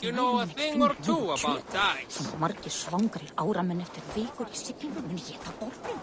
You know a thing or two about dice. Svona margir svangrir áramenn eftir vikur í siglingu muni geta borðin.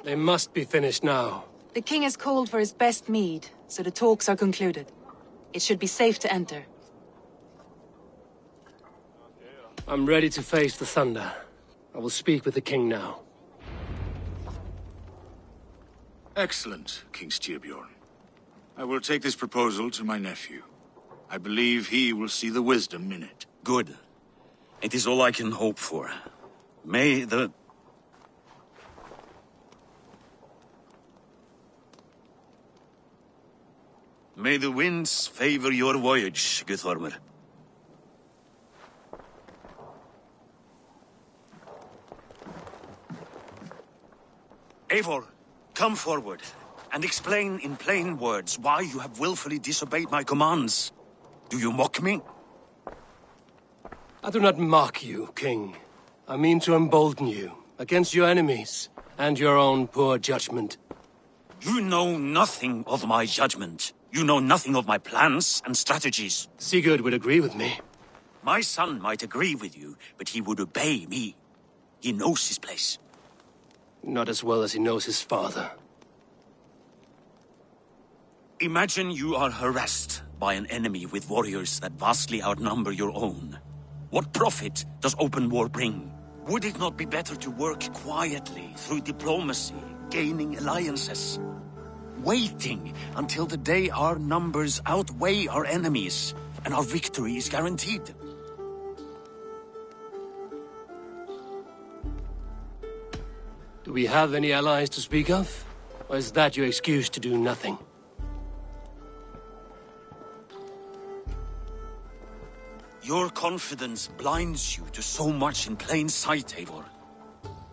They must be finished now. The king has called for his best mead, so the talks are concluded. It should be safe to enter. I'm ready to face the thunder. I will speak with the king now. Excellent, King Styrbjorn. I will take this proposal to my nephew. I believe he will see the wisdom in it. Good. It is all I can hope for. May the winds favor your voyage, Guthormer. Eivor, come forward, and explain in plain words why you have willfully disobeyed my commands. Do you mock me? I do not mock you, King. I mean to embolden you against your enemies and your own poor judgment. You know nothing of my judgment. You know nothing of my plans and strategies. Sigurd would agree with me. My son might agree with you, but he would obey me. He knows his place. Not as well as he knows his father. Imagine you are harassed by an enemy with warriors that vastly outnumber your own. What profit does open war bring? Would it not be better to work quietly through diplomacy, gaining alliances? Waiting until the day our numbers outweigh our enemies and our victory is guaranteed. Do we have any allies to speak of? Or is that your excuse to do nothing? Your confidence blinds you to so much in plain sight, Eivor.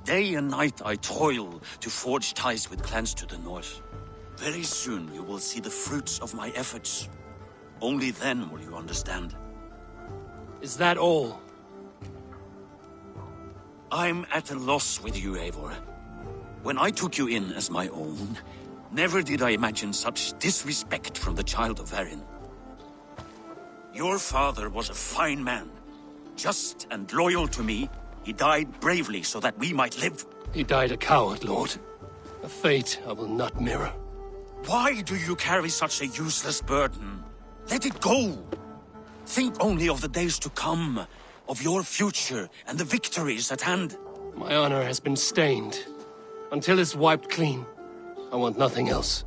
Day and night I toil to forge ties with clans to the north. Very soon you will see the fruits of my efforts. Only then will you understand. Is that all? I'm at a loss with you, Eivor. When I took you in as my own, never did I imagine such disrespect from the child of Varin. Your father was a fine man. Just and loyal to me, he died bravely so that we might live. He died a coward, Lord. A fate I will not mirror. Why do you carry such a useless burden? Let it go. Think only of the days to come, of your future and the victories at hand. My honor has been stained. Until it's wiped clean, I want nothing else.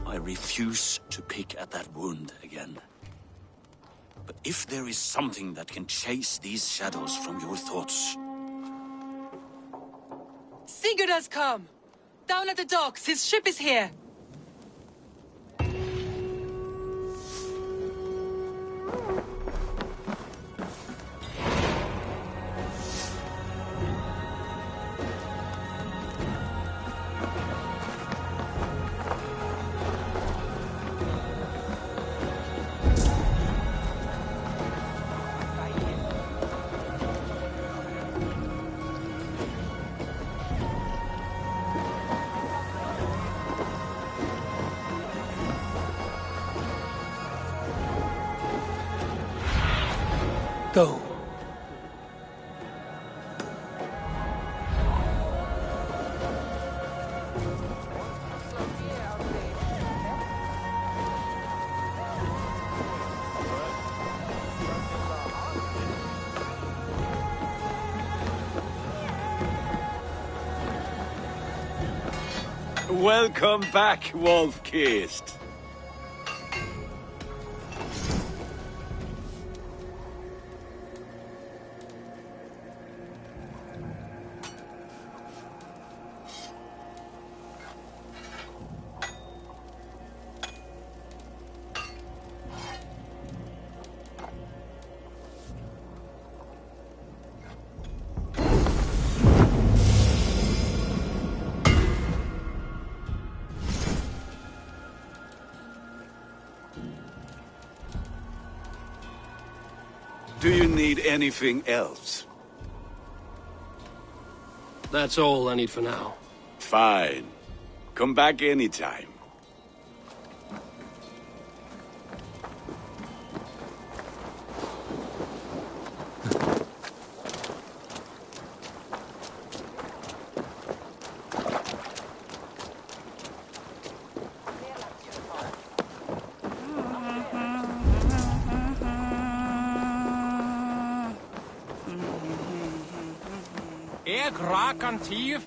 I refuse to pick at that wound again. But if there is something that can chase these shadows from your thoughts, Sigurd has come! Down at the docks, his ship is here! Go. Welcome back, Wolf-Kissed. Do you need anything else? That's all I need for now. Fine. Come back anytime. Rakan Tiv.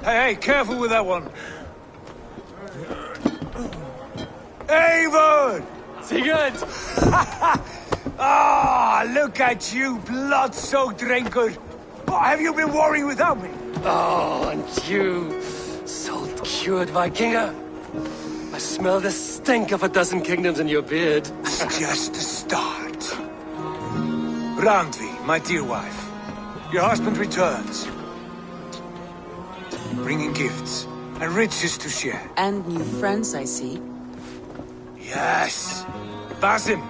Hey, careful with that one. Eivor! Sigurd! Ah, look at you, blood-soaked drinker. What have you been worrying without me? Oh, and you, salt-cured Vikinger. I smell the stink of a dozen kingdoms in your beard. It's just the start. Randvi, my dear wife, your husband returns. Bringing gifts and riches to share. And new friends, I see. Yes. Basim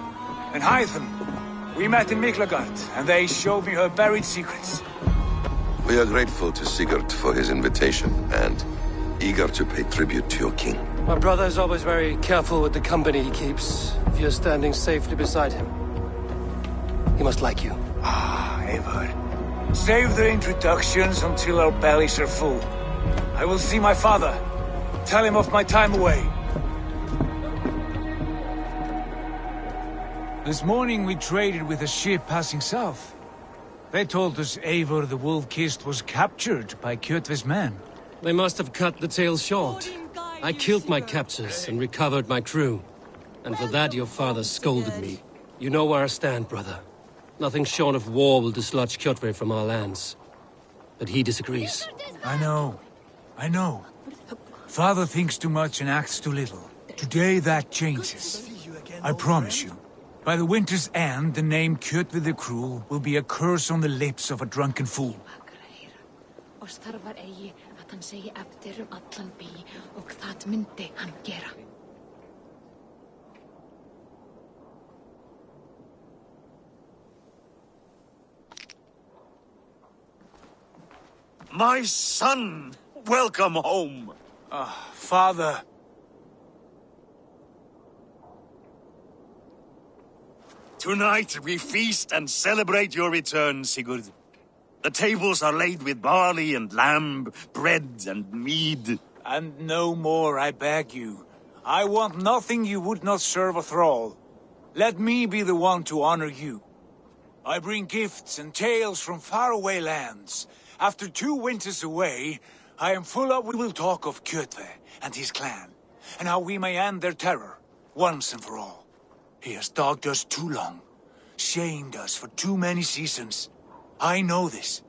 and Hytham. We met in Miklagard, and they showed me her buried secrets. We are grateful to Sigurd for his invitation, and eager to pay tribute to your king. My brother is always very careful with the company he keeps. If you're standing safely beside him, he must like you. Ah, Eivor. Save the introductions until our bellies are full. I will see my father. Tell him of my time away. This morning we traded with a ship passing south. They told us Eivor the Wolf-Kissed was captured by Kjotve's men. They must have cut the tale short. I killed my captors and recovered my crew. And for that your father scolded me. You know where I stand, brother. Nothing short of war will dislodge Kjotve from our lands. But he disagrees. I know. Father thinks too much and acts too little. Today that changes. I promise you. By the winter's end, the name Kjotve the Cruel will be a curse on the lips of a drunken fool. My son! Welcome home! Father. Tonight we feast and celebrate your return, Sigurd. The tables are laid with barley and lamb, bread and mead. And no more, I beg you. I want nothing you would not serve a thrall. Let me be the one to honor you. I bring gifts and tales from faraway lands. After 2 winters away, I am full up. We will talk of Kjotve and his clan, and how we may end their terror, once and for all. He has dogged us too long, shamed us for too many seasons. I know this.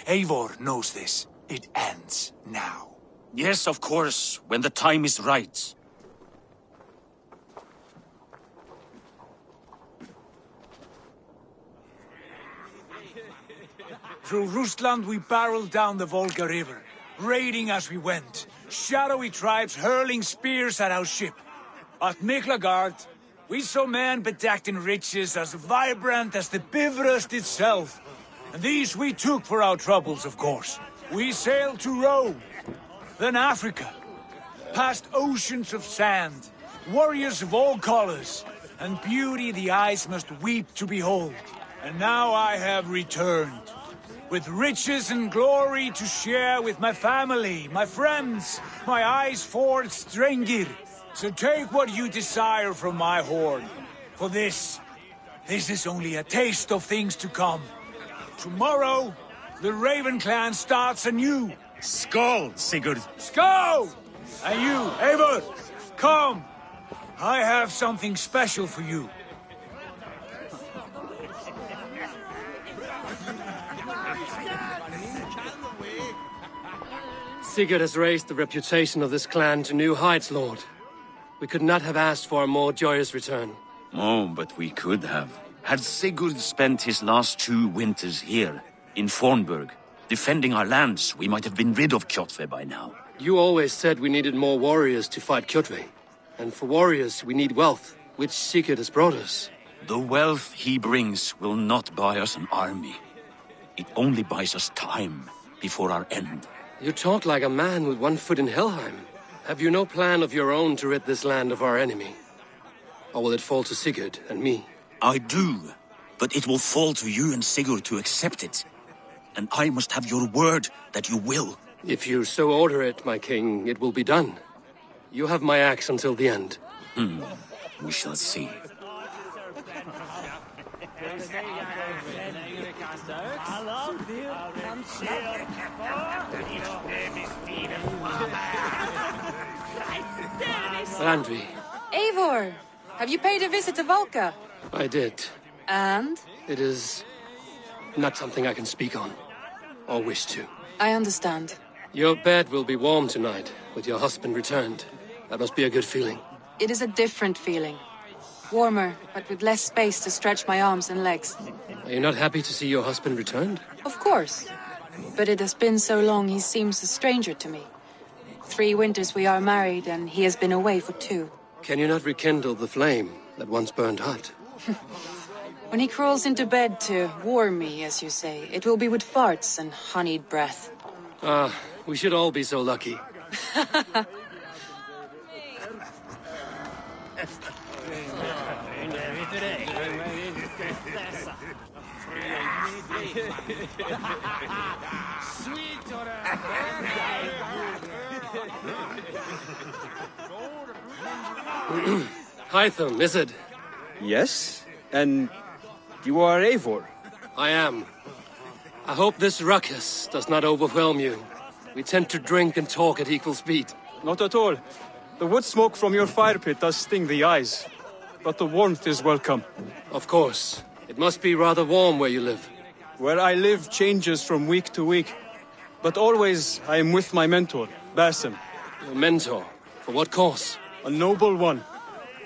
Eivor knows this. It ends now. Yes, of course, when the time is right. Through Rusland we barreled down the Volga River, raiding as we went, shadowy tribes hurling spears at our ship. At Miklagard, we saw men bedecked in riches as vibrant as the Bifrost itself. And these we took for our troubles, of course. We sailed to Rome, then Africa, past oceans of sand, warriors of all colors, and beauty the eyes must weep to behold. And now I have returned, with riches and glory to share with my family, my friends, my eyes-forged Strengir. So take what you desire from my hoard. For this is only a taste of things to come. Tomorrow, the Raven clan starts anew. Skål, Sigurd! Skål! And you, Eivor, come! I have something special for you. Sigurd has raised the reputation of this clan to new heights, Lord. We could not have asked for a more joyous return. Oh, but we could have. Had Sigurd spent his last 2 winters here, in Fornburg, defending our lands, we might have been rid of Kjotve by now. You always said we needed more warriors to fight Kjotve. And for warriors, we need wealth, which Sigurd has brought us. The wealth he brings will not buy us an army. It only buys us time before our end. You talk like a man with one foot in Helheim. Have you no plan of your own to rid this land of our enemy? Or will it fall to Sigurd and me? I do, but it will fall to you and Sigurd to accept it. And I must have your word that you will. If you so order it, my king, it will be done. You have my axe until the end. We shall see. Randvi, Eivor! Have you paid a visit to Valka? I did. And? It is not something I can speak on, or wish to. I understand. Your bed will be warm tonight, with your husband returned. That must be a good feeling. It is a different feeling. Warmer, but with less space to stretch my arms and legs. Are you not happy to see your husband returned? Of course. But it has been so long he seems a stranger to me. 3 winters we are married, and he has been away for 2. Can you not rekindle the flame that once burned hot? When he crawls into bed to warm me, as you say, it will be with farts and honeyed breath. Ah, we should all be so lucky. Hytham, is it? Yes? And you are Eivor? I am. I hope this ruckus does not overwhelm you. We tend to drink and talk at equal speed. Not at all. The wood smoke from your fire pit does sting the eyes. But the warmth is welcome. Of course. It must be rather warm where you live. Where I live changes from week to week. But always I am with my mentor, Basim. Your mentor? For what cause? A noble one.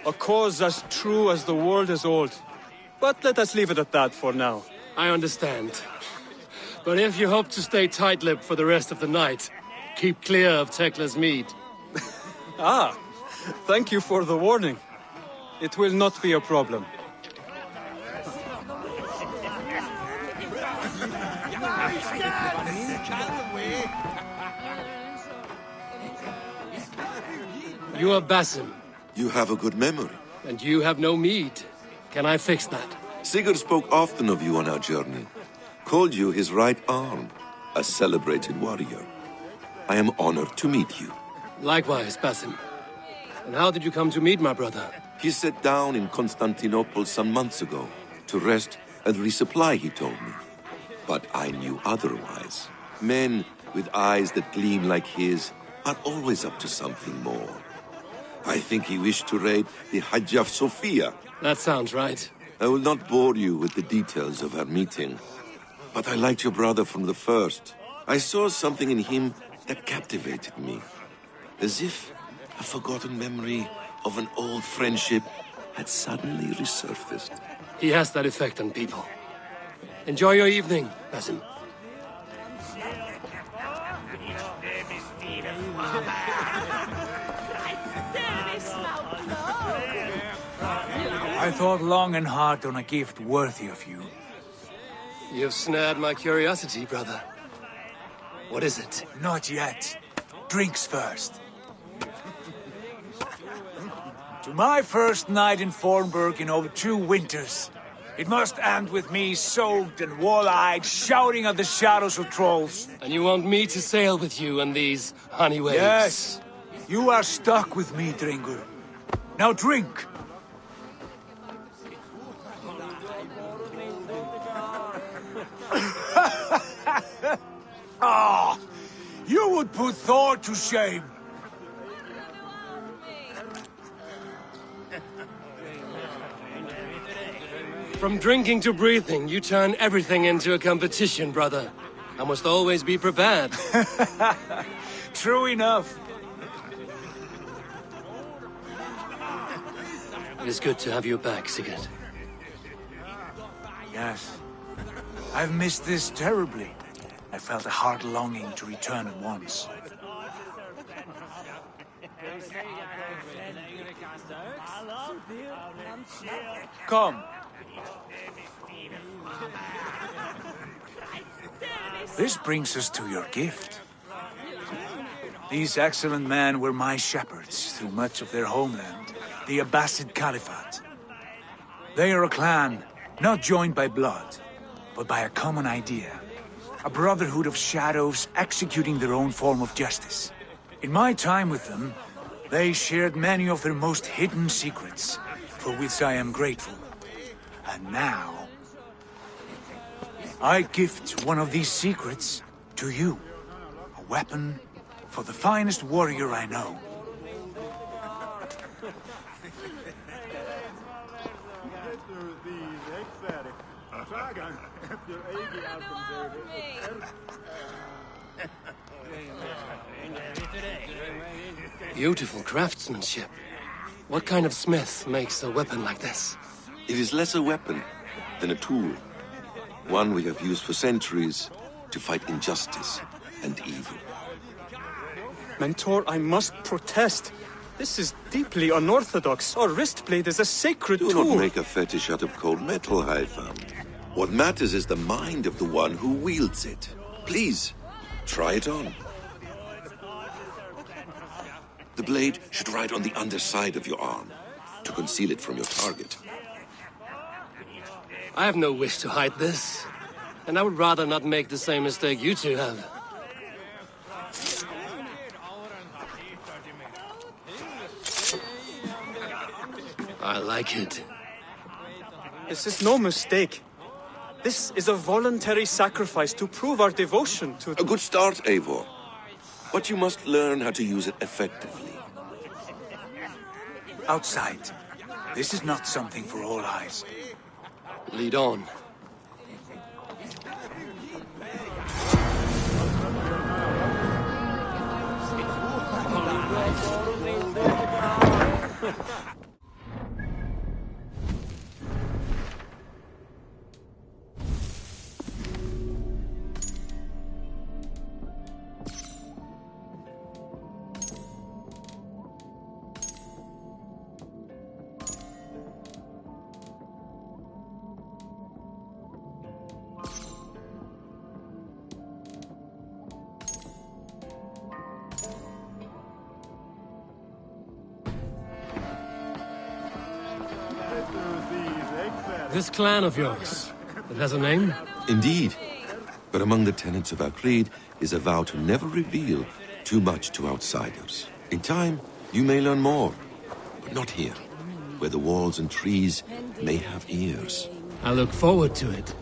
A cause as true as the world is old. But let us leave it at that for now. I understand. But if you hope to stay tight-lipped for the rest of the night, keep clear of Tekla's mead. Ah, thank you for the warning. It will not be a problem. You are Basim, You have a good memory. and you have no mead. Can I fix that? Sigurd spoke often of you on our journey. Called you his right arm, a celebrated warrior. I am honored to meet you. Likewise, Basim. And how did you come to meet my brother? He sat down in Constantinople some months ago to rest and resupply, he told me. But I knew otherwise. Men with eyes that gleam like his are always up to something more. I think he wished to raid the Hagia Sophia. That sounds right. I will not bore you with the details of our meeting. But I liked your brother from the first. I saw something in him that captivated me. As if a forgotten memory of an old friendship had suddenly resurfaced. He has that effect on people. Enjoy your evening, Basim. I thought long and hard on a gift worthy of you. You've snared my curiosity, brother. What is it? Not yet. Drinks first. To my first night in Fornburg in over 2 winters. It must end with me soaked and wall-eyed, shouting at the shadows of trolls. And you want me to sail with you on these honey waves? Yes. You are stuck with me, Dringur. Now drink. Ah, you would put Thor to shame. From drinking to breathing, you turn everything into a competition, brother. I must always be prepared. True enough. It is good to have you back, Sigurd. Yes. I've missed this terribly. I felt a heart longing to return at once. Come. This brings us to your gift. These excellent men were my shepherds through much of their homeland, the Abbasid Caliphate. They are a clan, not joined by blood, but by a common idea. A brotherhood of shadows executing their own form of justice. In my time with them, they shared many of their most hidden secrets, for which I am grateful. And now, I gift one of these secrets to you. A weapon for the finest warrior I know. Beautiful craftsmanship. What kind of smith makes a weapon like this? It is less a weapon than a tool. One we have used for centuries to fight injustice and evil. Mentor, I must protest. This is deeply unorthodox. Our wrist blade is a sacred tool. Do not make a fetish out of cold metal, Haitham. What matters is the mind of the one who wields it. Please, try it on. The blade should ride on the underside of your arm, to conceal it from your target. I have no wish to hide this, and I would rather not make the same mistake you two have. I like it. This is no mistake. This is a voluntary sacrifice to prove our devotion to... A good start, Eivor. But you must learn how to use it effectively. Outside. This is not something for all eyes. Lead on. This clan of yours, it has a name? Indeed. But among the tenets of our creed is a vow to never reveal too much to outsiders. In time, you may learn more, but not here, where the walls and trees may have ears. I look forward to it.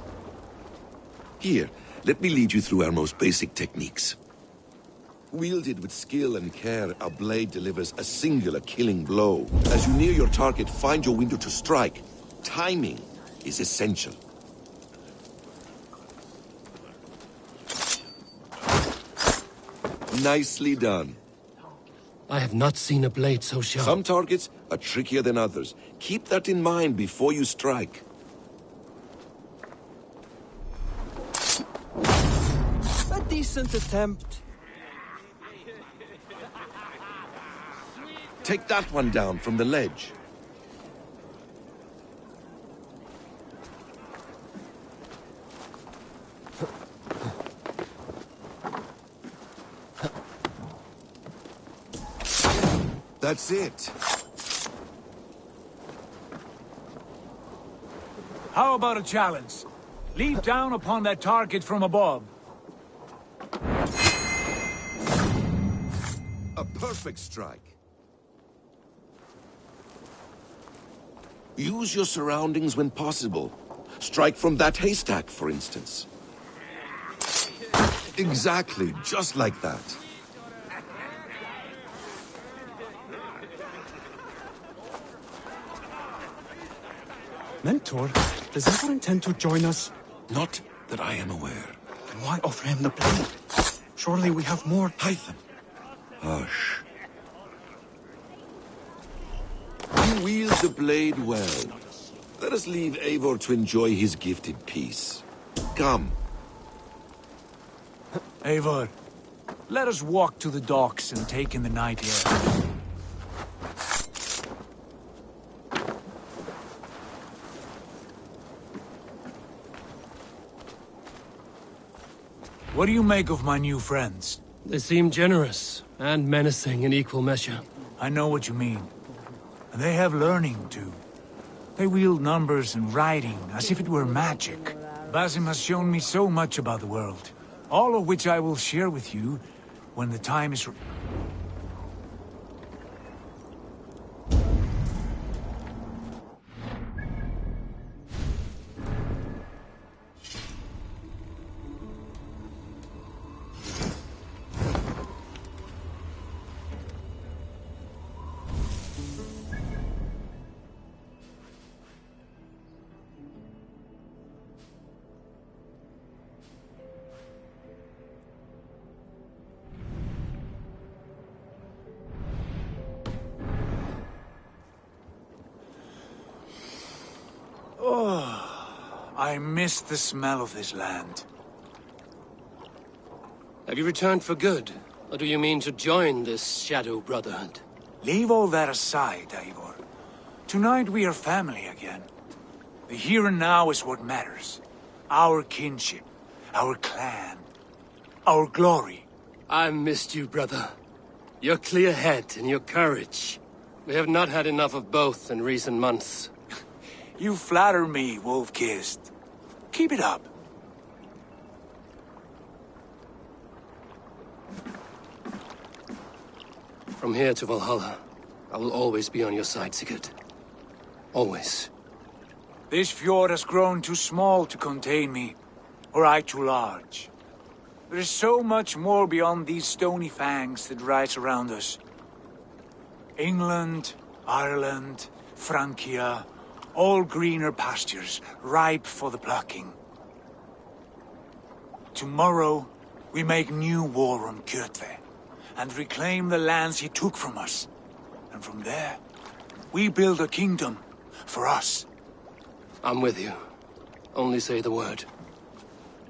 Here, let me lead you through our most basic techniques. Wielded with skill and care, our blade delivers a singular killing blow. As you near your target, find your window to strike. Timing is essential. Nicely done. I have not seen a blade so sharp. Some targets are trickier than others. Keep that in mind before you strike. A decent attempt. Take that one down from the ledge. That's it. How about a challenge? Leap down upon that target from above. A perfect strike. Use your surroundings when possible. Strike from that haystack, for instance. Exactly, just like that. Mentor, does Eivor intend to join us? Not that I am aware. Then why offer him the blade? Surely we have more. Hide them. Hush. You wield the blade well. Let us leave Eivor to enjoy his gift in peace. Come. Eivor, let us walk to the docks and take in the night air. What do you make of my new friends? They seem generous and menacing in equal measure. I know what you mean. And they have learning, too. They wield numbers and writing as if it were magic. Basim has shown me so much about the world, all of which I will share with you when the time is... I miss the smell of this land. Have you returned for good? Or do you mean to join this Shadow Brotherhood? Leave all that aside, Eivor. Tonight we are family again. The here and now is what matters. Our kinship, our clan, our glory. I missed you, brother. Your clear head and your courage. We have not had enough of both in recent months. You flatter me, Wolf-Kissed. Keep it up. From here to Valhalla, I will always be on your side, Sigurd. Always. This fjord has grown too small to contain me, or I too large. There is so much more beyond these stony fangs that rise around us. England, Ireland, Francia, all greener pastures, ripe for the plucking. Tomorrow, we make new war on Kjotve, and reclaim the lands he took from us. And from there, we build a kingdom for us. I'm with you. Only say the word.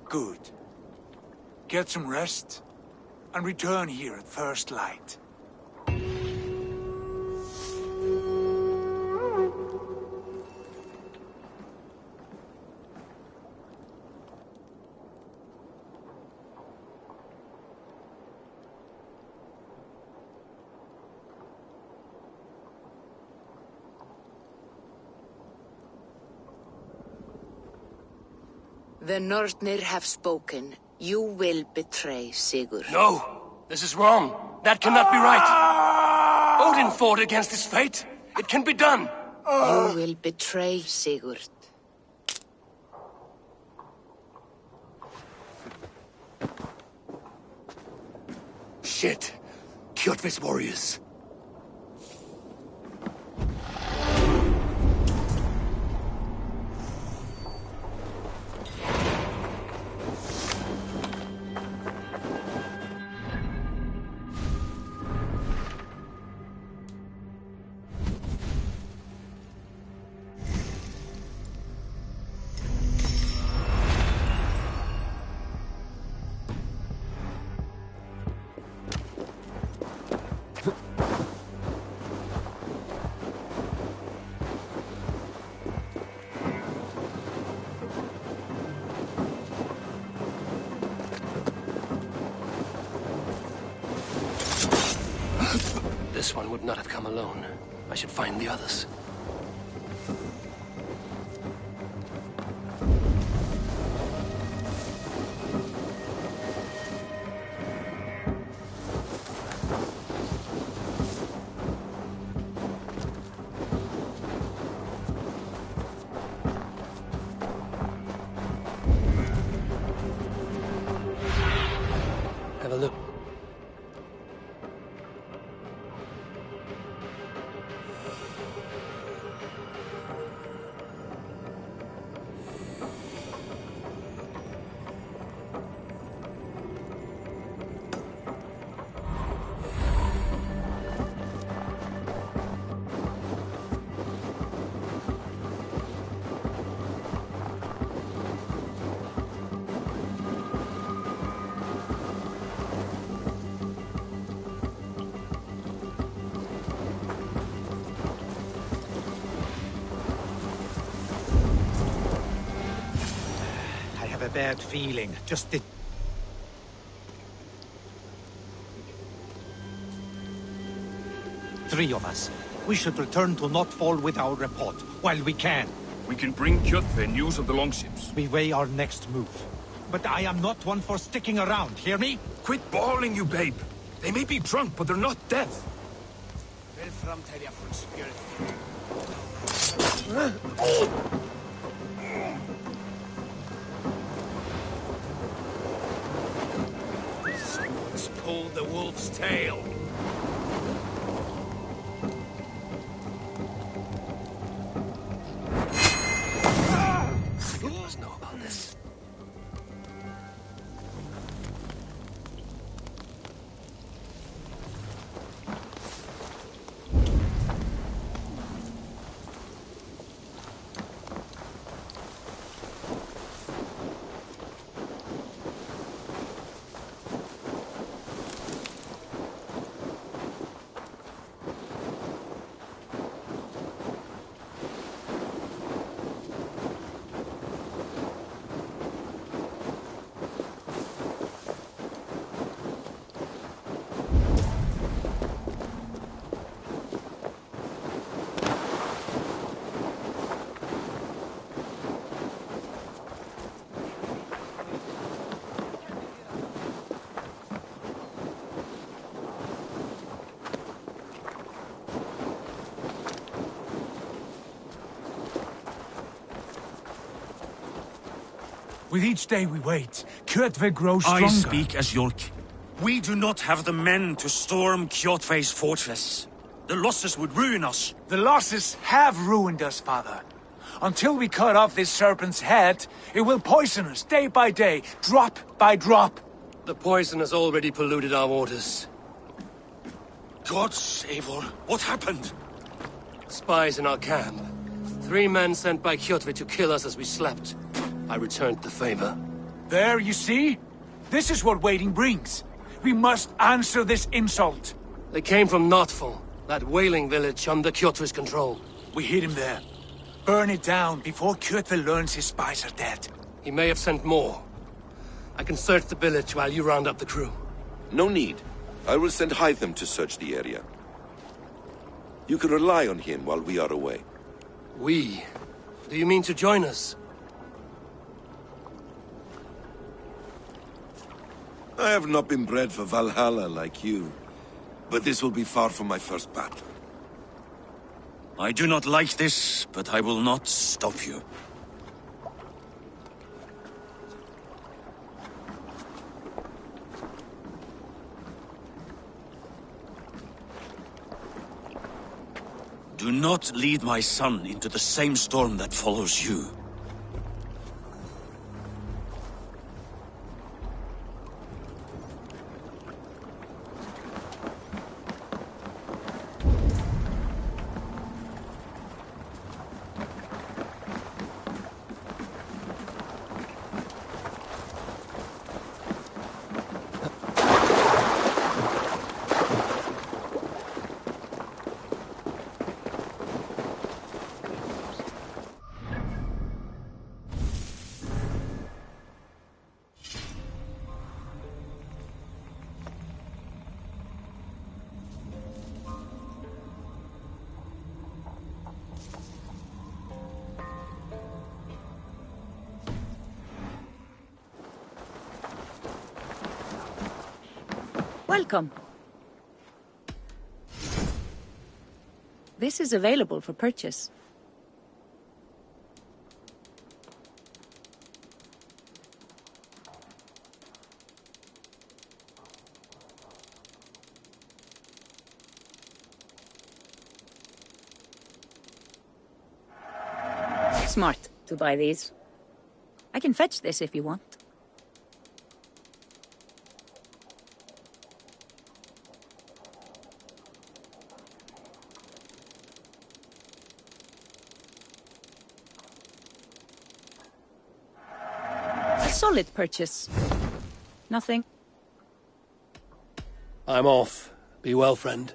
Good. Get some rest, and return here at first light. The Nornir have spoken. You will betray Sigurd. No! This is wrong! That cannot be right! Odin fought against his fate. It can be done. You will betray Sigurd. Shit. Kjotve's warriors. This one would not have come alone. I should find the others. Have a look. A bad feeling. Just the... Three of us. We should return to Notfall with our report, while we can. We can bring Kjotve news of the longships. We weigh our next move. But I am not one for sticking around, hear me? Quit bawling, you babe. They may be drunk, but they're not dead. Someone's pulled the wolf's tail. Sigurd must know about this. With each day we wait, Kjotve grows stronger. I speak as your king. We do not have the men to storm Kjotve's fortress. The losses would ruin us. The losses have ruined us, father. Until we cut off this serpent's head, it will poison us day by day, drop by drop. The poison has already polluted our waters. God save her. What happened? Spies in our camp. 3 men sent by Kjotve to kill us as we slept. I returned the favor. There, you see? This is what waiting brings. We must answer this insult. They came from Notfall, that whaling village under Kjotve's control. We hid him there. Burn it down before Kjotve learns his spies are dead. He may have sent more. I can search the village while you round up the crew. No need. I will send Hytham to search the area. You can rely on him while we are away. We? Do you mean to join us? I have not been bred for Valhalla like you. but this will be far from my first battle. I do not like this, but I will not stop you. Do not lead my son into the same storm that follows you. Welcome. This is available for purchase. Smart to buy these. I can fetch this if you want. Solid purchase. Nothing. I'm off. Be well, friend.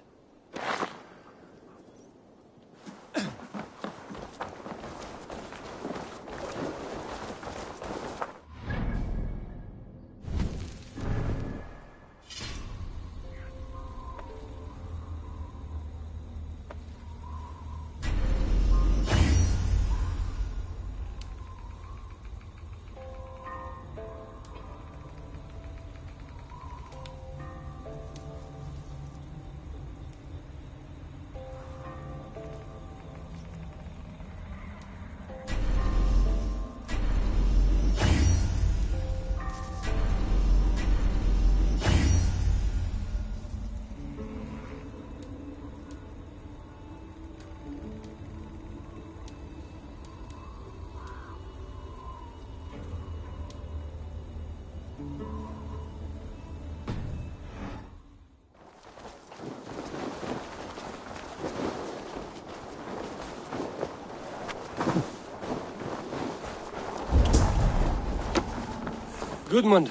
Gudmund,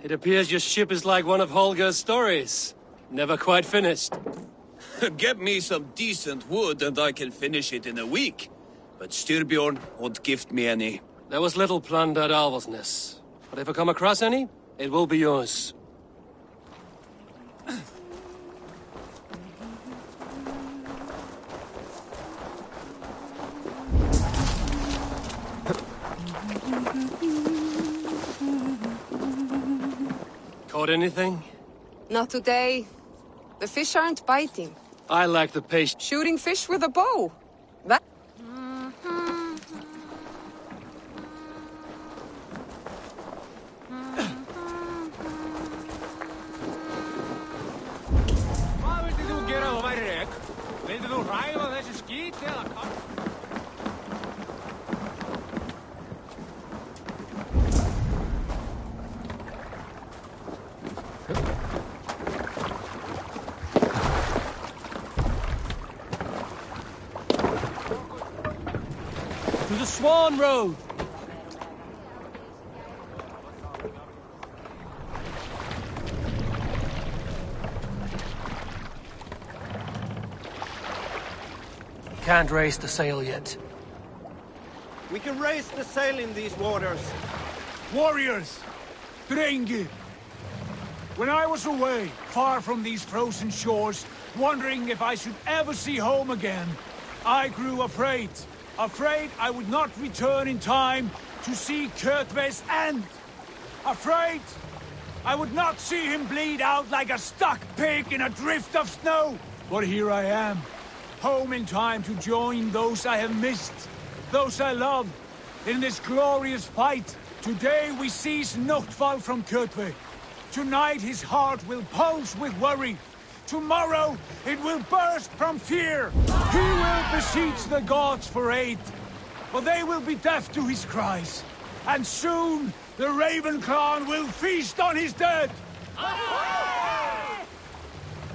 it appears your ship is like one of Holger's stories. Never quite finished. Get me some decent wood and I can finish it in a week. But Styrbjorn won't gift me any. There was little planned at Alvesness. But if I come across any, it will be yours. Caught anything? Not today. The fish aren't biting. I lack the patience. Shooting fish with a bow. That... Hvað vildi þú gera ef þú værir ek? Vildi þú ræða þessu skít eða hvað? To the Swan Road! Can't raise the sail yet. We can raise the sail in these waters. Warriors! Drengi! When I was away, far from these frozen shores, wondering if I should ever see home again, I grew afraid. Afraid I would not return in time to see Kjotve's end. Afraid I would not see him bleed out like a stuck pig in a drift of snow. But here I am, home in time to join those I have missed, those I love, in this glorious fight. Today we seize Notval from Kjotve. Tonight his heart will pulse with worry. Tomorrow it will burst from fear. He will beseech the gods for aid, but they will be deaf to his cries. And soon the Raven clan will feast on his dead.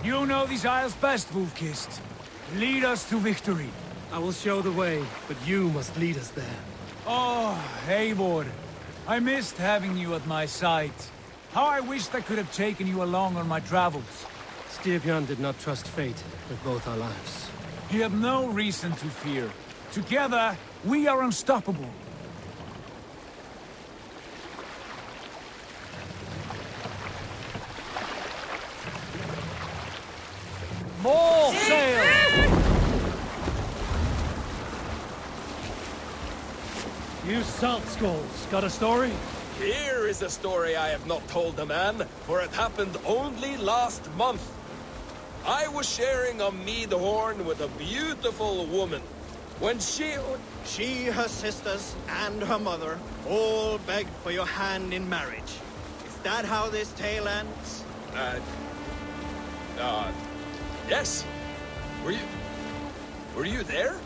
You know these isles best, Wolf-Kissed. Lead us to victory. I will show the way, but you must lead us there. Oh, Eivor. I missed having you at my side. How I wished I could have taken you along on my travels. Styrbjörn did not trust fate with both our lives. You have no reason to fear. Together, we are unstoppable. More sail! You salt skulls, got a story? Here is a story I have not told the man, for it happened only last month. I was sharing a mead horn with a beautiful woman. When she, her sisters, and her mother all begged for your hand in marriage. Is that how this tale ends? Yes. Were you there?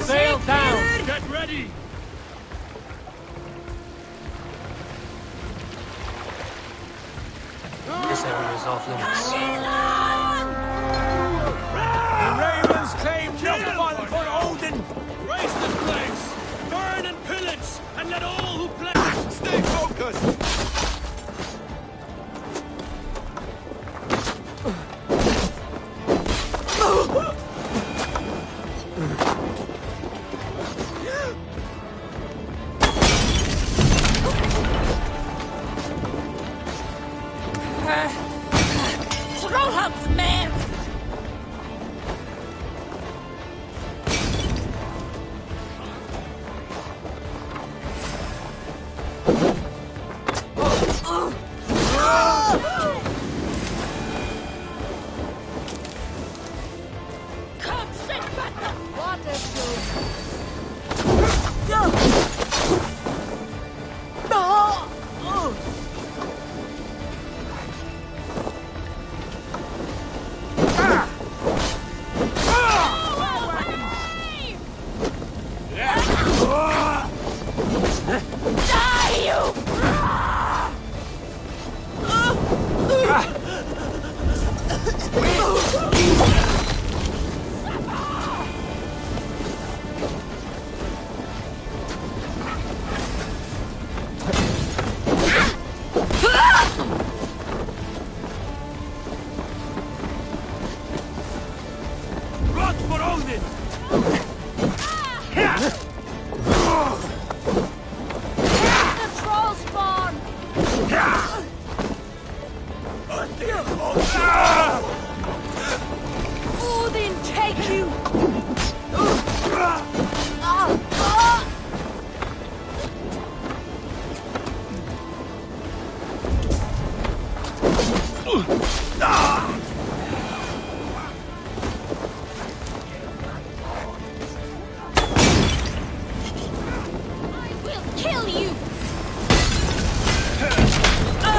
Sail down! Get ready! This area is off limits. The Ravens claim Notval for Odin! Raise this place! Burn and pillage! And let all who play stay focused!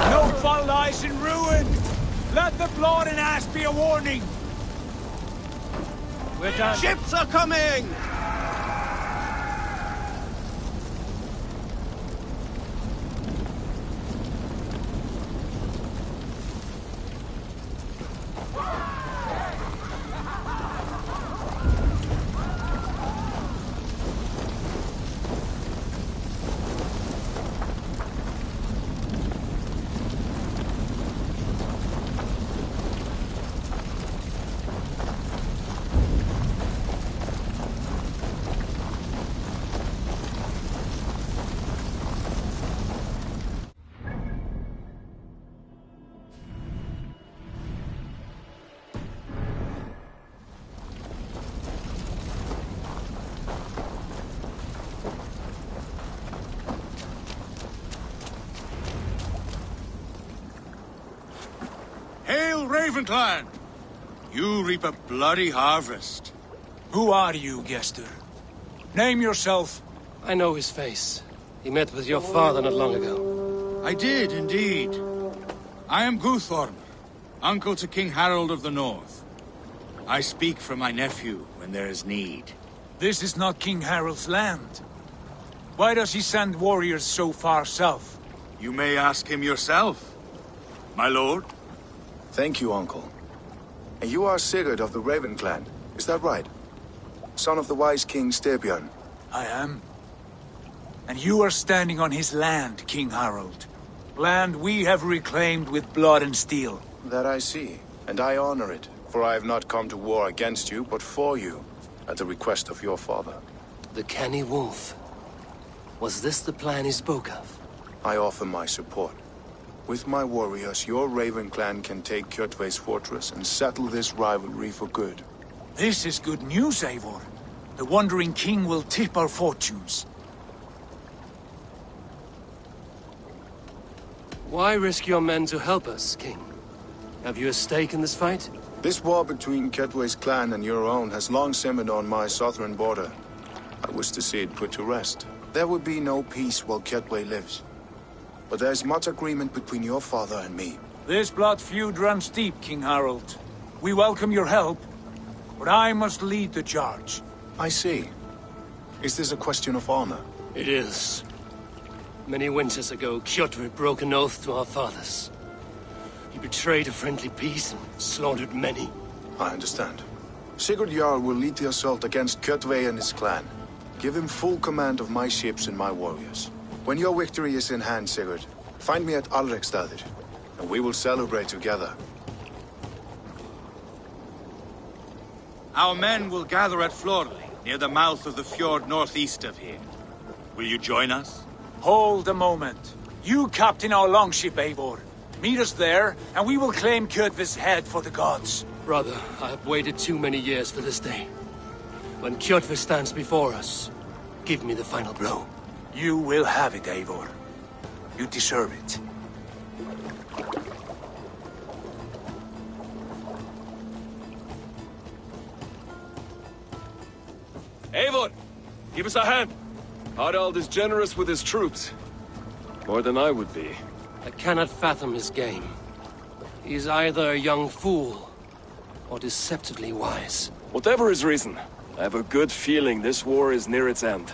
Notval lies in ruin! Let the blood and ash be a warning! We're done. Ships are coming! Raven clan! You reap a bloody harvest. Who are you, Gester? Name yourself. I know his face. He met with your father not long ago. I did, indeed. I am Guthorm, uncle to King Harold of the North. I speak for my nephew when there is need. This is not King Harold's land. Why does he send warriors so far south? You may ask him yourself, my lord. Thank you, uncle. And you are Sigurd of the Raven clan, is that right? Son of the wise King Styrbjörn. I am. And you are standing on his land, King Harold. Land we have reclaimed with blood and steel. That I see, and I honor it, for I have not come to war against you, but for you, at the request of your father. The canny wolf. Was this the plan he spoke of? I offer my support. With my warriors, your Raven clan can take Kjotve's fortress and settle this rivalry for good. This is good news, Eivor. The Wandering King will tip our fortunes. Why risk your men to help us, King? Have you a stake in this fight? This war between Kjotve's clan and your own has long simmered on my southern border. I wish to see it put to rest. There would be no peace while Kjotve lives. But there's much agreement between your father and me. This blood feud runs deep, King Harold. We welcome your help, but I must lead the charge. I see. Is this a question of honor? It is. Many winters ago, Kjotve broke an oath to our fathers. He betrayed a friendly peace and slaughtered many. I understand. Sigurd Jarl will lead the assault against Kjotve and his clan. Give him full command of my ships and my warriors. When your victory is in hand, Sigurd, find me at Alrekstadir, and we will celebrate together. Our men will gather at Florli, near the mouth of the fjord northeast of here. Will you join us? Hold a moment. You captain our longship, Eivor. Meet us there, and we will claim Kjotve's head for the gods. Brother, I have waited too many years for this day. When Kjotve stands before us, give me the final blow. You will have it, Eivor. You deserve it. Eivor, give us a hand. Harald is generous with his troops. More than I would be. I cannot fathom his game. He is either a young fool, or deceptively wise. Whatever his reason, I have a good feeling this war is near its end.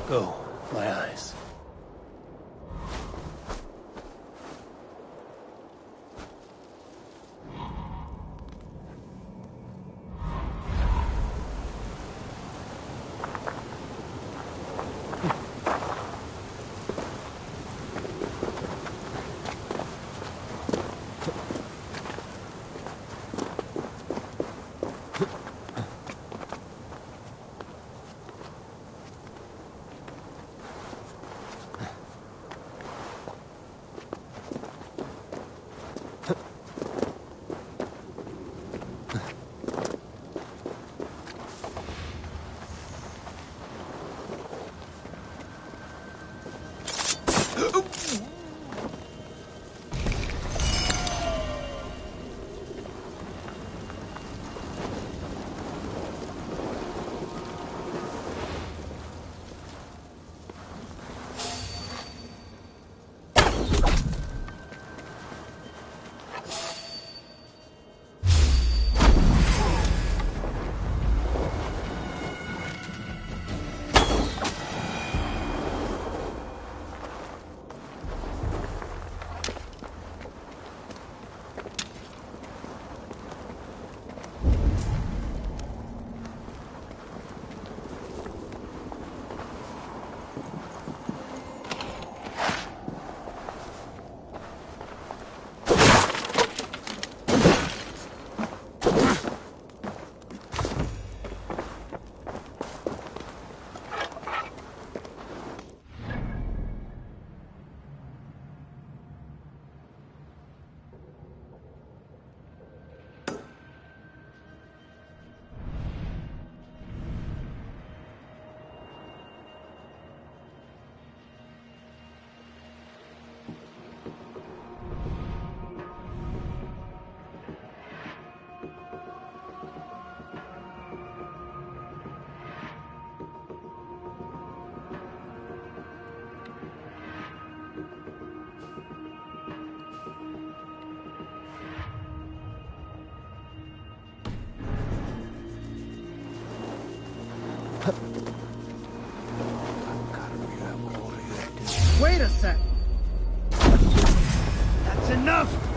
Go, my eyes. Wait a sec! That's enough!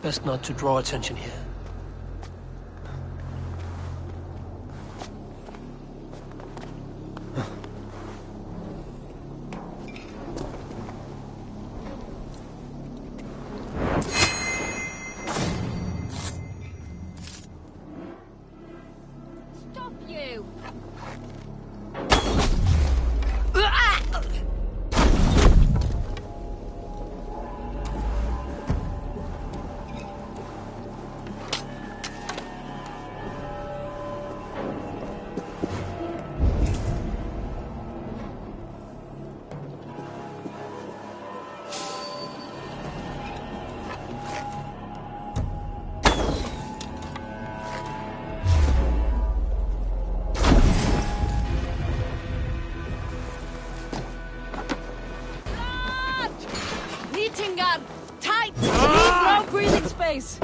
Best not to draw attention here. Tight! Leave no breathing space!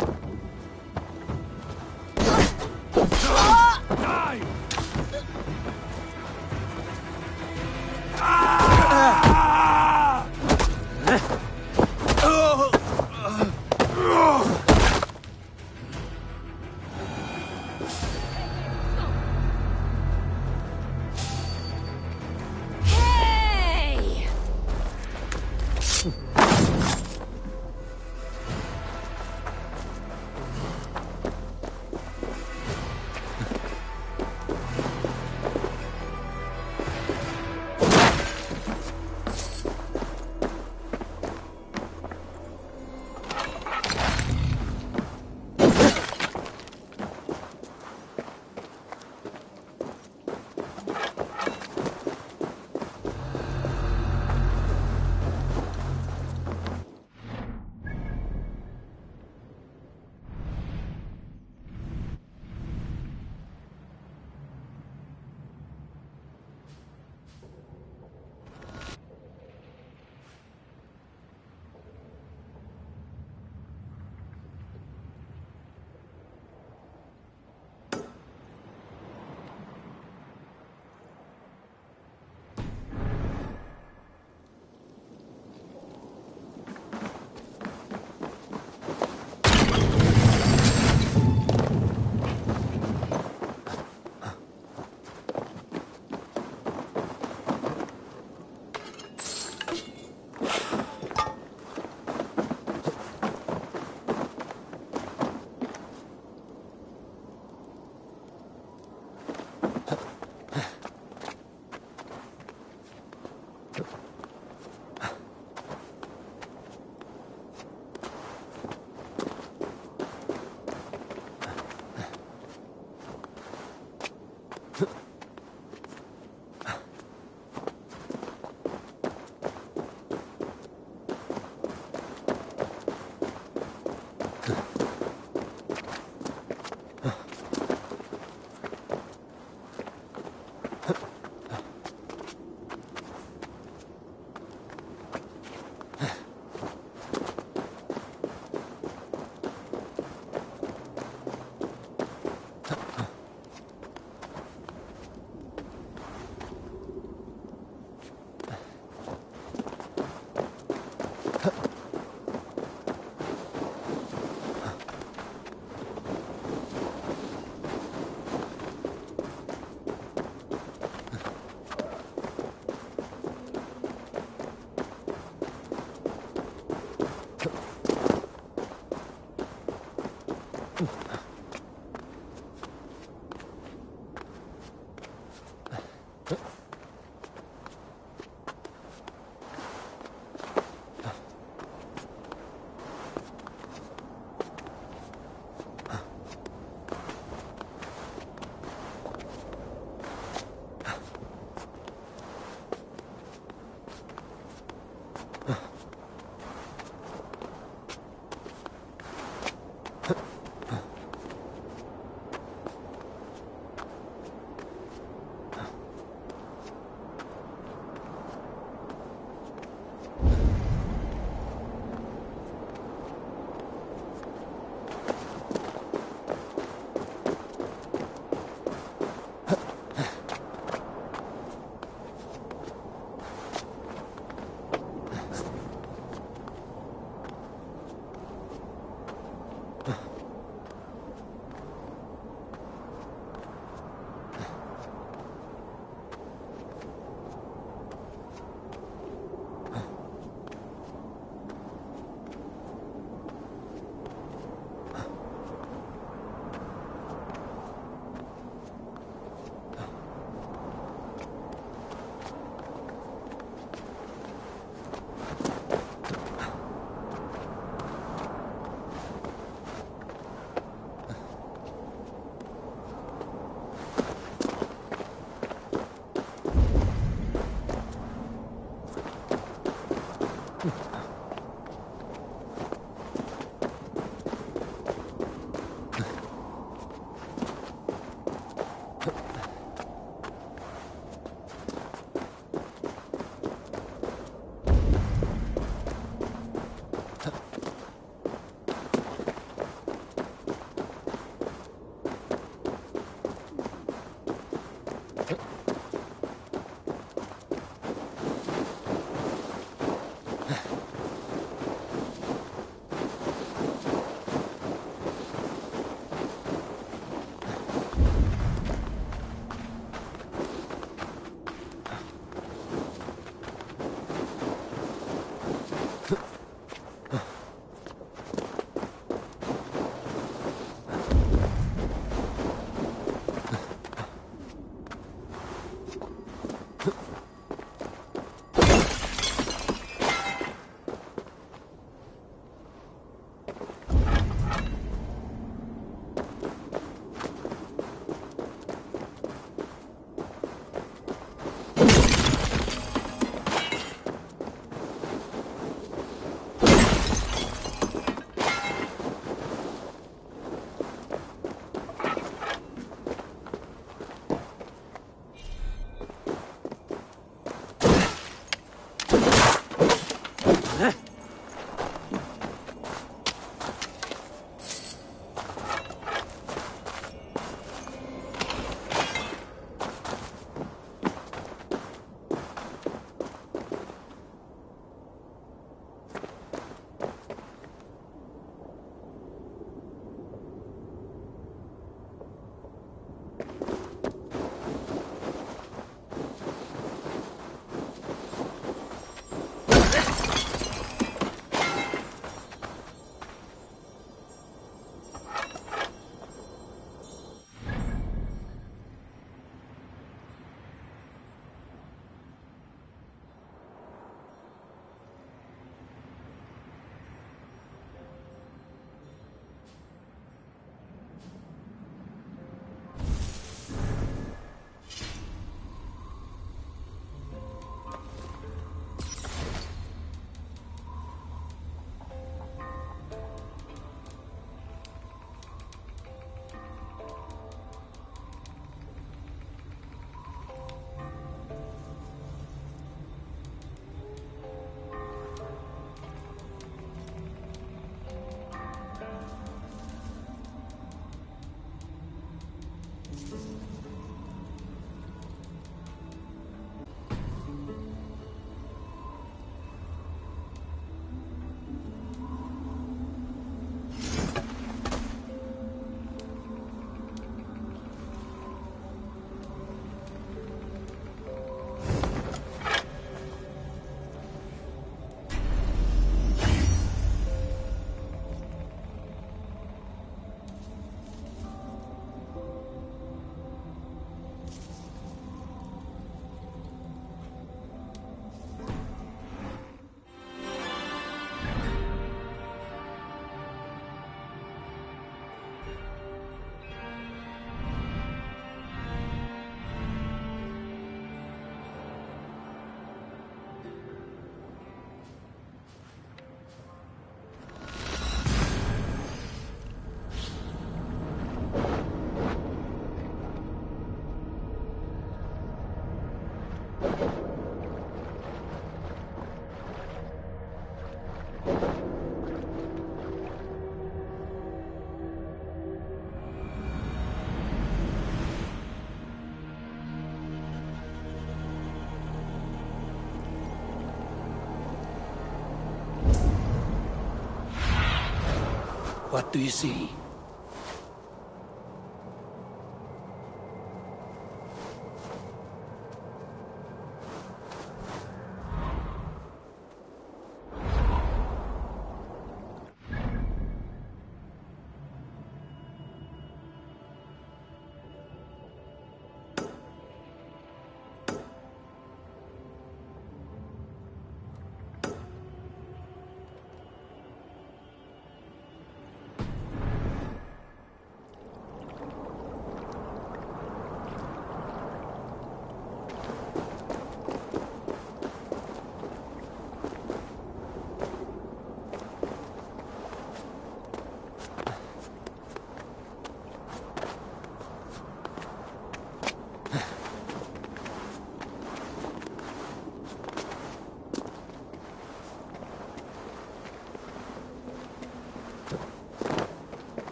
What do you see?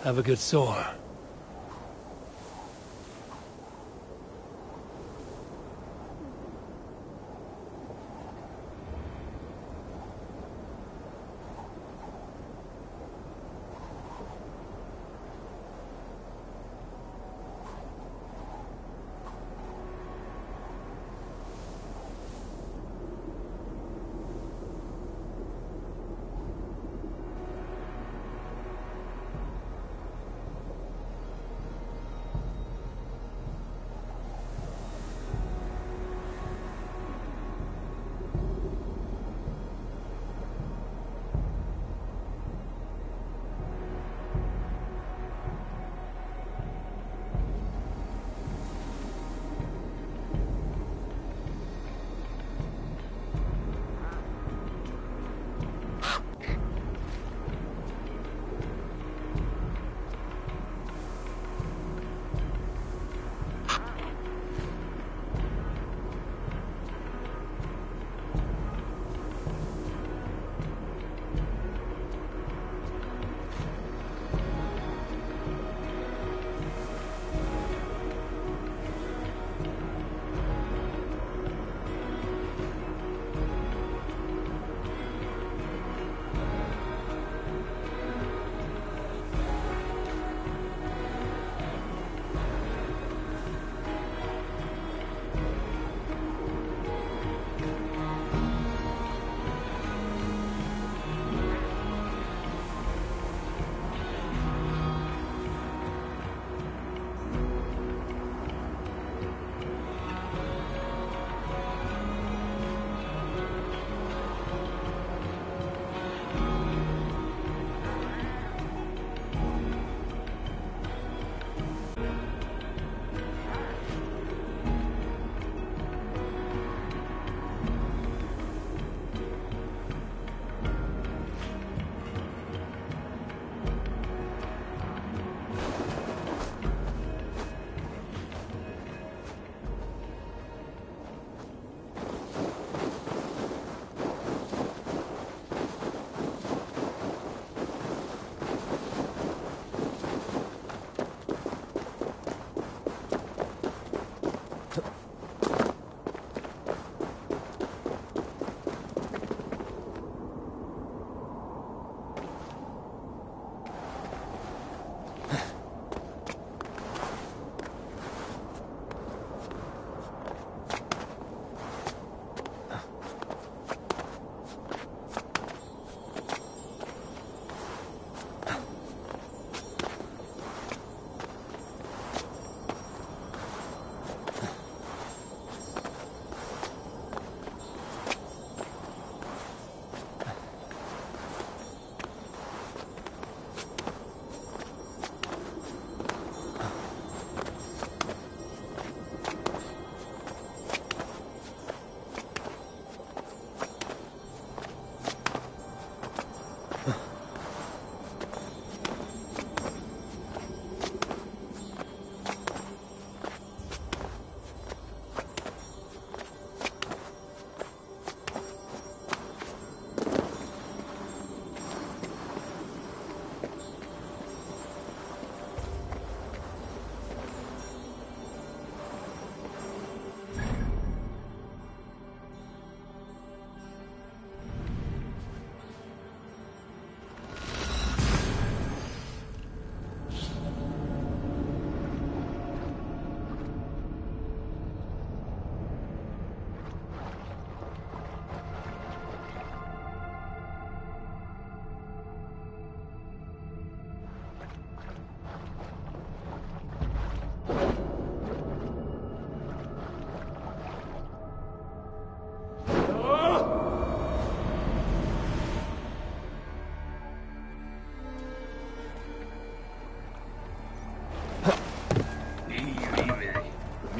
Have a good soar.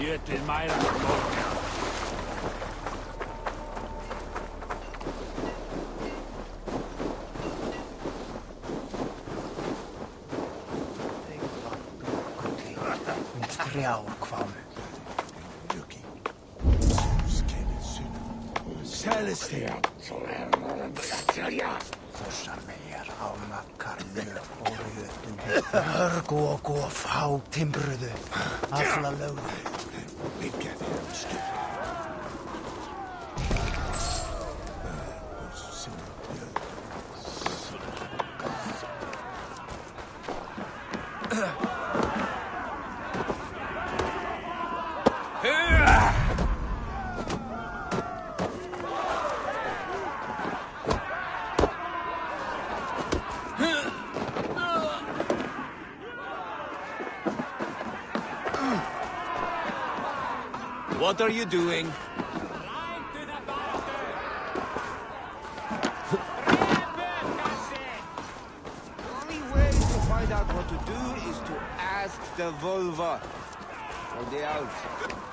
Mjötlið mæra lókja. Celestia. Fossar meir á makkar Gå fá timbruðu. Alla lögðu. What are you doing? The only way to find out what to do is to ask the vulva. Are they out?